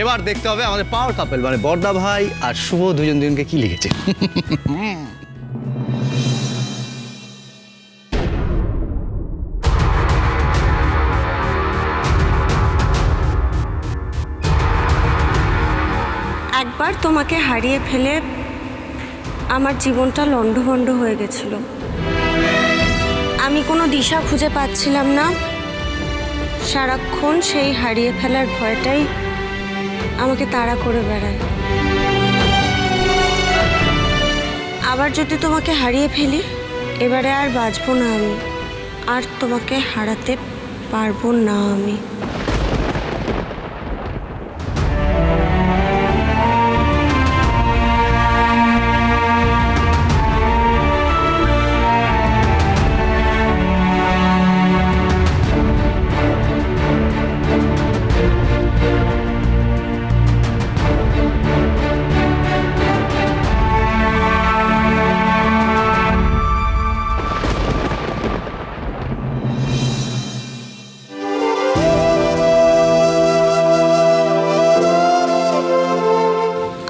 এবার দেখতে হবে আমাদের পাওয়ার কাপল মানে বর্দা ভাই আর শুভ দুজন দুজনকে কি লিখেছে। একবার তোমাকে হারিয়ে ফেলে আমার জীবনটা লণ্ডভণ্ড হয়ে গেছিল। আমি কোনো দিশা খুঁজে পাচ্ছিলাম না। সারাক্ষণ সেই হারিয়ে ফেলার ভয়টাই আমাকে তাড়া করে বেড়ায়। আবার যদি তোমাকে হারিয়ে ফেলি, এবারে আর বাঁচবো না আমি, আর তোমাকে হারাতে পারবো না আমি।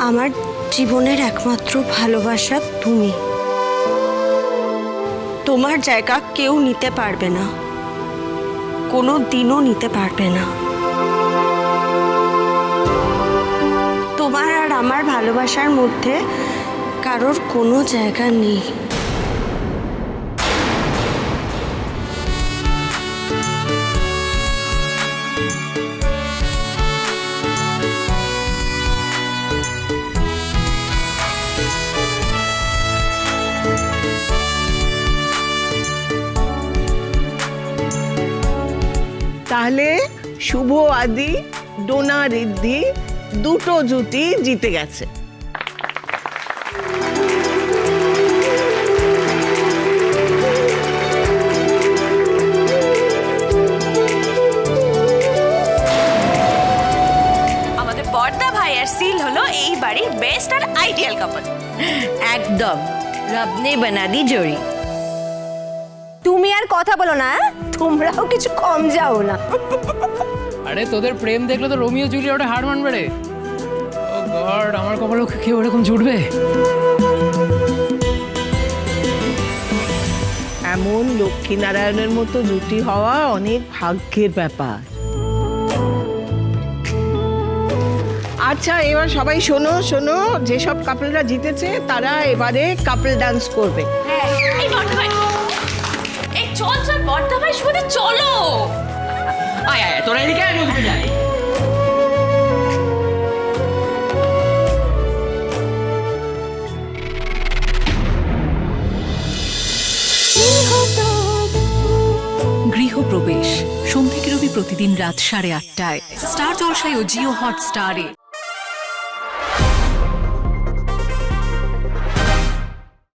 আমার জীবনের একমাত্র ভালোবাসা তুমি। তোমার জায়গা কেউ নিতে পারবে না, কোনো দিনও নিতে পারবে না। তোমার আর আমার ভালোবাসার মধ্যে কারোর কোনো জায়গা নেই। তাহলে শুভ আদি, ডোনা রিদ্ধি দুটো জুটি জিতে গেছে। আমাদের বর্দা ভাই আর সিল হলো এই বাড়ির বেস্ট আর আইডিয়াল কাপল। একদম রব নে বানা দি জোড়ি। তুমি আর কথা বলো না, তোমরাও কিছু কম যাও না। আরে তোদের প্রেম দেখলে তো রোমিও জুলিয়েটে হার মানবে রে। ও গড, আমার কপালে কেউ এরকম জুটবে? এমন লক্ষ্মীনারায়ণের মতো জুটি হওয়া অনেক ভাগ্যের ব্যাপার। আচ্ছা, এবার সবাই শোনো শোনো, যেসব কাপলরা জিতেছে তারা এবারে কাপল ডান্স করবে। এই বর্দা ভাই, এই চল চল বর্দা ভাই, শুধু চলো। আয় আয় তোরা এদিকে আয়, আমি ওদিকে যাই। গৃহপ্রবেশ সোম থেকে রবি প্রতিদিন রাত 8:30টায় স্টার জলসায় ও জিও হটস্টারে।